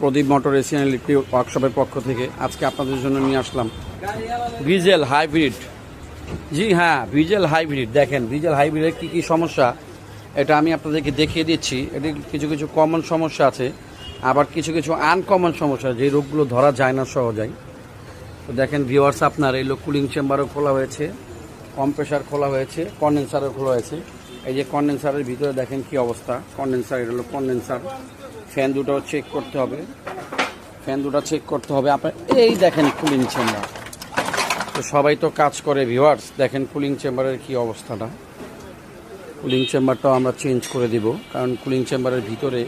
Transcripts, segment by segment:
প্রদীপ motor Asian electric ওয়ার্কশপের পক্ষ থেকে আজকে আপনাদের জন্য নিয়ে আসলাম ডিজেল হাইব্রিড। জি হ্যাঁ, ডিজেল হাইব্রিড। দেখেন ডিজেল হাইব্রিডের কী কী সমস্যা এটা আমি আপনাদেরকে দেখিয়ে দিচ্ছি। এটি কিছু কিছু কমন সমস্যা আছে, আবার কিছু কিছু আনকমন সমস্যা, যে রোগগুলো ধরা যায় না সহজেই। তো দেখেন ভিউয়ার্স, আপনার এলো কুলিং চেম্বারও খোলা হয়েছে, কম্প্রেসার খোলা হয়েছে, কন্ডেন্সারও খোলা হয়েছে। এই যে কন্ডেন্সারের ভিতরে দেখেন কি অবস্থা। কন্ডেন্সার, এটা হলো কন্ডেন্সার। ফ্যান দুটোও চেক করতে হবে, ফ্যান দুটো চেক করতে হবে আপনার। এই দেখেন কুলিং চেম্বার। তো সবাই তো কাজ করে ভিউয়ার্স, দেখেন কুলিং চেম্বারের কি অবস্থাটা। কুলিং চেম্বারটাও আমরা চেঞ্জ করে দিব, কারণ কুলিং চেম্বারের ভিতরে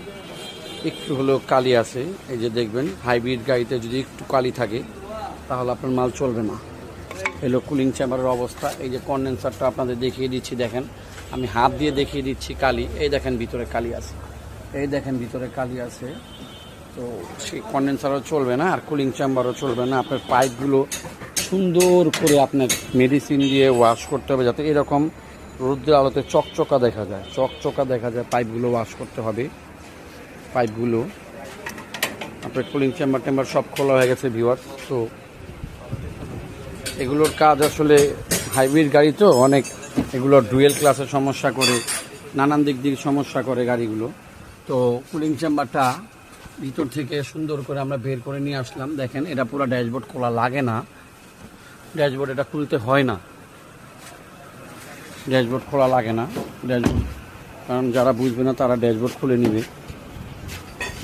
একটু হলেও কালি আছে। এই যে দেখবেন, হাইব্রিড গাড়িতে যদি একটু কালি থাকে তাহলে আপনার মাল চলবে না। এলো কুলিং চেম্বারের অবস্থা। এই যে কন্ডেন্সারটা আপনাদের দেখিয়ে দিচ্ছি, দেখেন আমি হাত দিয়ে দেখিয়ে দিচ্ছি কালি। এই দেখেন ভিতরে কালি আছে, এই দেখেন ভিতরে কালি আছে। তো সেই কন্ডেন্সারও চলবে না, আর কুলিং চেম্বারও চলবে না। আপনার পাইপগুলো সুন্দর করে আপনার মেডিসিন দিয়ে ওয়াশ করতে হবে, যাতে এরকম রোদ্রের আলোতে চকচকা দেখা যায়, চকচকা দেখা যায়। পাইপগুলো ওয়াশ করতে হবে, পাইপগুলো। আপনার কুলিং চেম্বার সব খোলা হয়ে গেছে ভিউয়ার্স। তো এগুলোর কাজ আসলে হাইব্রিড গাড়ি তো অনেক, এগুলো ডুয়েল ক্লাসের সমস্যা করে, নানান দিক দিয়ে সমস্যা করে গাড়িগুলো। তো কুলিং চেম্বারটা ভিতর থেকে সুন্দর করে আমরা বের করে নিয়ে আসলাম। দেখেন এটা পুরো ড্যাশবোর্ড খোলা লাগে না, ড্যাশবোর্ড এটা খুলতে হয় না, ড্যাশবোর্ড খোলা লাগে না। ড্যাশবোর্ড, কারণ যারা বুঝবে না তারা ড্যাশবোর্ড খুলে নেবে।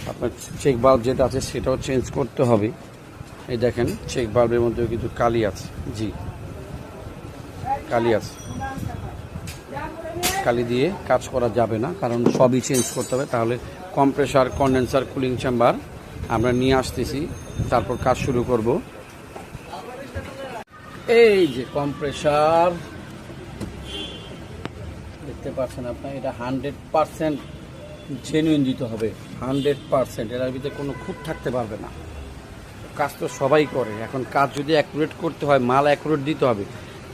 আপনার চেক বাল্ব যেটা আছে সেটাও চেঞ্জ করতে হবে। এই দেখেন চেক বাল্বের মধ্যেও কিন্তু কালি আছে। জি, কালি আছে, কালি দিয়ে কাজ করা যাবে না, কারণ সবই চেঞ্জ করতে হবে। তাহলে কম্প্রেসার, কন্ডেন্সার, কুলিং চেম্বার আমরা নিয়ে আসতেছি, তারপর কাজ শুরু করব। এই যে কম্প্রেসার দেখতে পাচ্ছেন আপনার, এটা 100% জেনুইন দিতে হবে, 100%। এটার ভিতরে কোনো খুঁত থাকতে পারবে না। কাজ তো সবাই করে, এখন কাজ যদি অ্যাকুরেট করতে হয়, মাল অ্যাকুরেট দিতে হবে,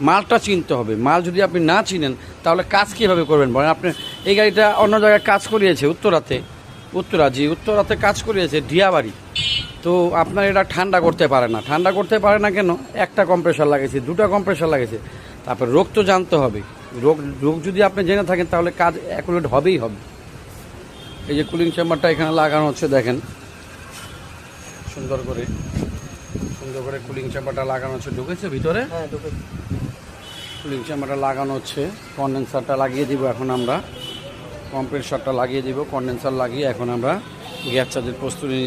মালটা চিনতে হবে। মাল যদি আপনি না চিনেন তাহলে কাজ কীভাবে করবেন বলেন? আপনি এই গাড়িটা অন্য জায়গায় কাজ করিয়েছে, উত্তরাতে কাজ করিয়েছে ডিয়াবাড়ি। তো আপনার এটা ঠান্ডা করতে পারে না। ঠান্ডা করতে পারে না কেন? একটা কম্প্রেসার লাগাইছে, দুটো কম্প্রেসার লাগাইছে। তারপর রোগ তো জানতে হবে। রোগ যদি আপনি জেনে থাকেন তাহলে কাজ অ্যাকুরেট হবেই হবে। এই যে কুলিং চেম্বারটা এখানে লাগানো হচ্ছে, দেখেন সুন্দর করে কুলিং চেম্বারটা লাগানো হচ্ছে। ঢুকেছে ভিতরে? হ্যাঁ ঢুকেছে। কুলিং চেম্বারটা লাগানো হচ্ছে। কন্ডেন্সারটা লাগিয়ে দিব এখন আমরা, কম্প্রেসারটা লাগিয়ে দিব, কন্ডেন্সার লাগিয়ে এখন আমরা গ্যাস চার্জের প্রস্তুতি